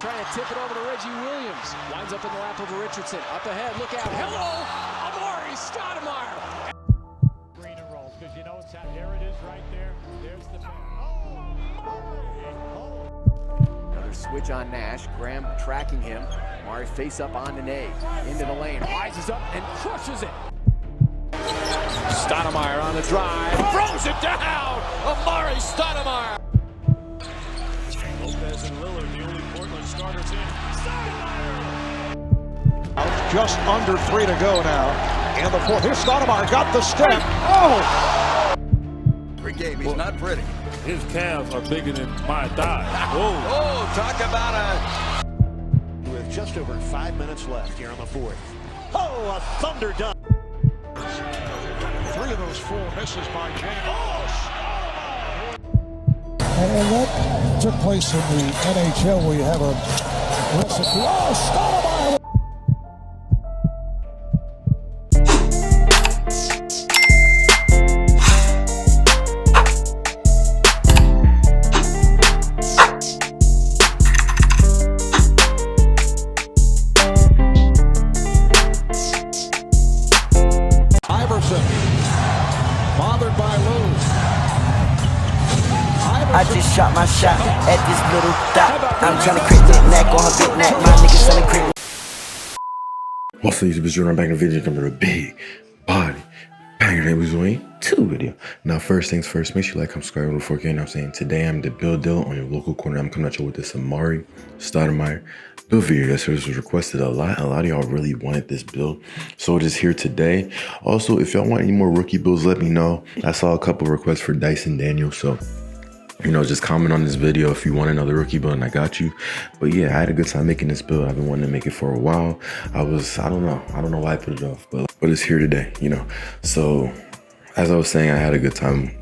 trying to tip it over to Reggie Williams. Winds up in the lap of Richardson. Up ahead, look out. Hello, Amar'E Stoudemire. Green and rolls, because you know it's out. There it is right there. There's the pass. Another switch on Nash. Graham tracking him. Amar'E face up on Nene. Into the lane. Rises up and crushes it. Stoudemire on the drive. Throws it down. Amar'e Stoudemire. Lopez and Lillard, the only Portland starters in. Stoudemire! Just under 3 to go now. And the fourth. Here's Stoudemire. Got the step. Oh! Great game. He's not pretty. His calves are bigger than my thighs. Whoa. Oh, talk about a... With just over 5 minutes left here on the fourth. Oh, a thunder dunk. 3 of those 4 misses by James. Oh, And that took place in the NHL where you have a recipe. Oh, Stoudemire! Iverson, bothered by Lou. I just shot my shot at this little dot. I'm trying to crit that neck on her big neck. My niggas selling crit. What's up, YouTube? It's Jordan back in the video. Coming to a big body banger that was doing 2 video. Now, first things first, make sure you like, subscribe before you know what I'm saying. Today I'm the build dealer on your local corner. I'm coming at you with this Amar'E Stoudemire build video. This was requested a lot. A lot of y'all really wanted this build, so it is here today. Also, if y'all want any more rookie builds, let me know. I saw a couple requests for Dyson Daniel, so you know, just comment on this video if you want another rookie build and I got you. But yeah, I had a good time making this build. I've been wanting to make it for a while. I don't know why I put it off, but it's here today, you know. So as I was saying, I had a good time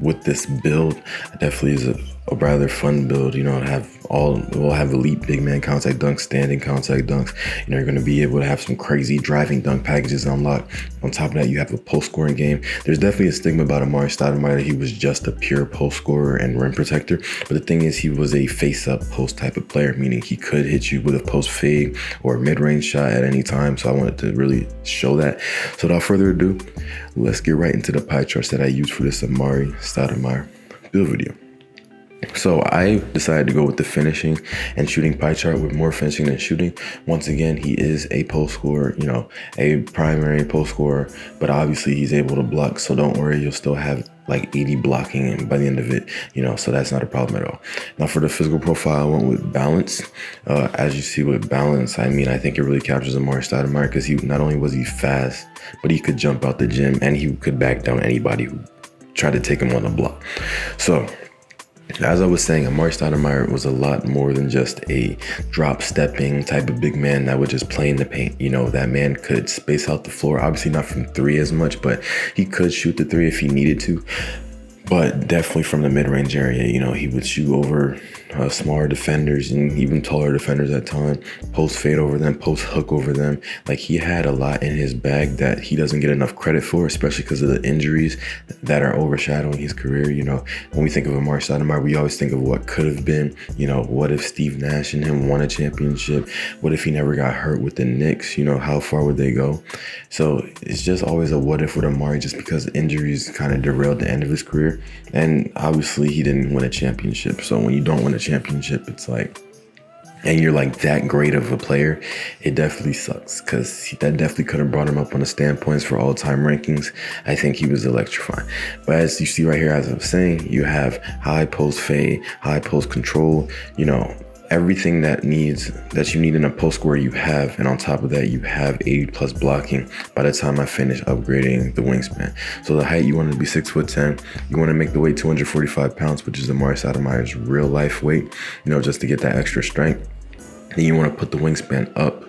with this build. It definitely is a rather fun build, you know. We'll have elite big man contact dunks, standing contact dunks. You know, you're going to be able to have some crazy driving dunk packages unlocked. On top of that, you have a post scoring game. There's definitely a stigma about Amar'e Stoudemire that he was just a pure post scorer and rim protector, but the thing is, he was a face up post type of player, meaning he could hit you with a post fade or a mid-range shot at any time. So I wanted to really show that. So without further ado, let's get right into the pie charts that I used for this Amar'e Stoudemire build video. So I decided to go with the finishing and shooting pie chart with more finishing than shooting. Once again, he is a post scorer, you know, a primary post scorer, but obviously he's able to block. So don't worry, you'll still have like 80 blocking by the end of it, you know, so that's not a problem at all. Now for the physical profile, I went with balance. As you see with balance, I mean, I think it really captures Amar'e Stoudemire because he not only was he fast, but he could jump out the gym and he could back down anybody who tried to take him on the block. So as I was saying, Amar'e Stoudemire was a lot more than just a drop stepping type of big man that would just play in the paint. You know, that man could space out the floor, obviously not from 3 as much, but he could shoot the 3 if he needed to. But definitely from the mid-range area, you know, he would shoot over smaller defenders and even taller defenders at times, post fade over them, post hook over them. Like, he had a lot in his bag that he doesn't get enough credit for, especially because of the injuries that are overshadowing his career. You know, when we think of Amar'e Stoudemire, we always think of what could have been. You know, what if Steve Nash and him won a championship? What if he never got hurt with the Knicks? You know, how far would they go? So it's just always a what if with Amar'e, just because injuries kind of derailed the end of his career. And obviously he didn't win a championship. So when you don't win a championship, it's like, and you're like that great of a player, it definitely sucks, because that definitely could have brought him up on the standpoints for all-time rankings. I think he was electrifying. But as you see right here, as I was saying, you have high post fade, high post control, you know, everything that you need in a post scorer you have, and on top of that you have 80+ blocking by the time I finish upgrading the wingspan. So the height, you want to be 6'10". You want to make the weight 245 pounds, which is Amar'e Stoudemire's real life weight, you know, just to get that extra strength. Then you want to put the wingspan up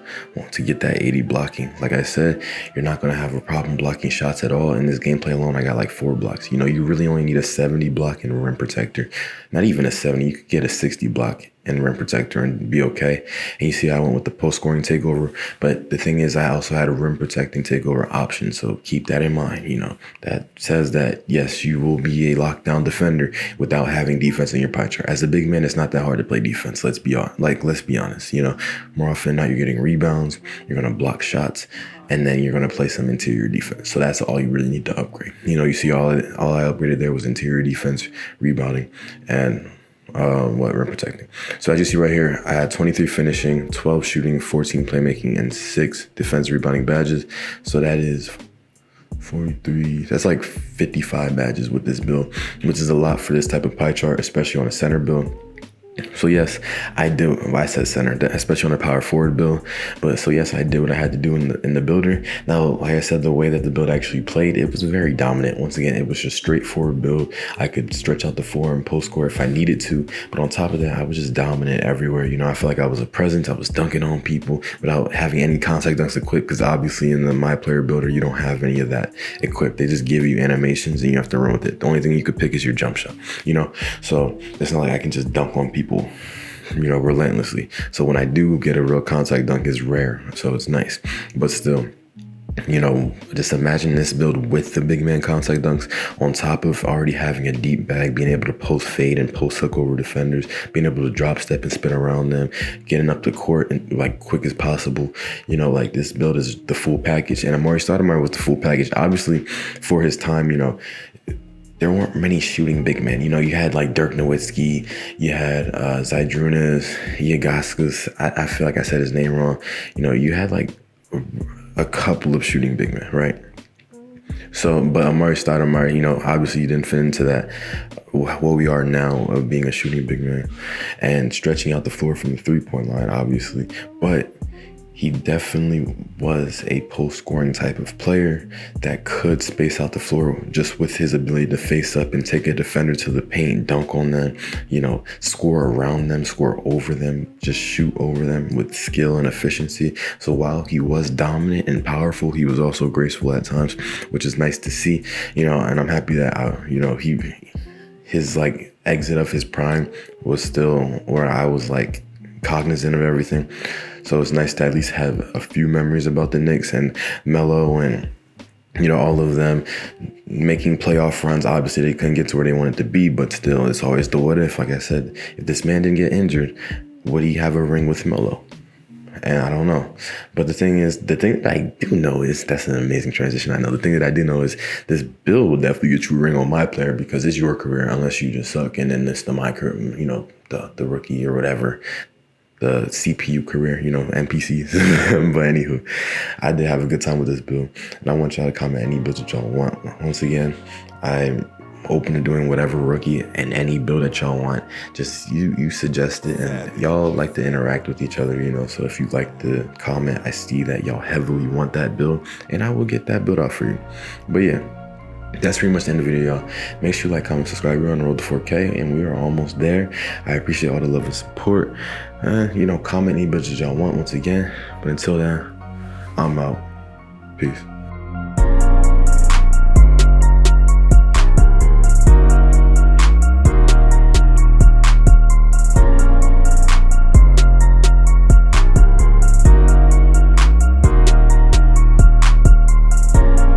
to get that 80 blocking. Like I said, you're not going to have a problem blocking shots at all. In this gameplay alone, I got like 4 blocks. You know, you really only need a 70 block and rim protector. Not even a 70. You could get a 60 block and rim protector and be okay. And you see I went with the post scoring takeover, but the thing is I also had a rim protecting takeover option, so keep that in mind. You know, that says that yes, you will be a lockdown defender without having defense in your pie chart. As a big man, it's not that hard to play defense. Let's be honest. You know, more often than not, you're getting rebounds, you're gonna block shots, and then you're going to play some interior defense. So that's all you really need to upgrade. You know, you see all I upgraded there was interior defense, rebounding, and rim protecting. So as you see right here, I had 23 finishing, 12 shooting, 14 playmaking, and 6 defense rebounding badges. So that is 43, that's like 55 badges with this build, which is a lot for this type of pie chart, especially on a center build. So yes, I do. I said center, especially on a power forward build. But so yes, I did what I had to do in the builder. Now, like I said, the way that the build actually played, it was very dominant. Once again, it was just straightforward build. I could stretch out the floor and post score if I needed to. But on top of that, I was just dominant everywhere. You know, I feel like I was a presence. I was dunking on people without having any contact dunks equipped, because obviously in the myplayer builder, you don't have any of that equipped. They just give you animations and you have to run with it. The only thing you could pick is your jump shot, you know? So it's not like I can just dunk on people, you know, relentlessly. So when I do get a real contact dunk, it's rare, so it's nice. But still, you know, just imagine this build with the big man contact dunks on top of already having a deep bag, being able to post fade and post hook over defenders, being able to drop step and spin around them, getting up the court and like quick as possible. You know, like this build is the full package, and Amar'E Stoudemire was the full package. Obviously, for his time, you know, there weren't many shooting big men. You know, you had like Dirk Nowitzki, you had Zydrunas, Yagaskas. I feel like I said his name wrong. You know, you had like a couple of shooting big men, right? So, but Amar'E Stoudemire, you know, obviously you didn't fit into that, what we are now of being a shooting big man and stretching out the floor from the three-point line, obviously. But he definitely was a post-scoring type of player that could space out the floor just with his ability to face up and take a defender to the paint, dunk on them, you know, score around them, score over them, just shoot over them with skill and efficiency. So while he was dominant and powerful, he was also graceful at times, which is nice to see, you know, and I'm happy that, you know, his like exit of his prime was still where I was like cognizant of everything. So it's nice to at least have a few memories about the Knicks and Melo and, you know, all of them making playoff runs. Obviously, they couldn't get to where they wanted to be, but still, it's always the what if. Like I said, if this man didn't get injured, would he have a ring with Melo? And I don't know. But the thing that I do know is, that's an amazing transition. I know the thing that I do know is this build will definitely get you a ring on myplayer, because it's your career unless you just suck. And then it's the mycareer, you know, the rookie or whatever, the CPU career, you know, NPCs. But anywho, I did have a good time with this build, and I want y'all to comment any builds that y'all want. Once again, I'm open to doing whatever rookie and any build that y'all want. Just you suggest it, and y'all like to interact with each other, you know. So if you like to comment, I see that y'all heavily want that build, and I will get that build out for you. But yeah, that's pretty much the end of the video, y'all. Make sure you like, comment, subscribe. We're on the road to 4K, and we are almost there. I appreciate all the love and support. You know, comment any builds y'all want once again. But until then, I'm out. Peace.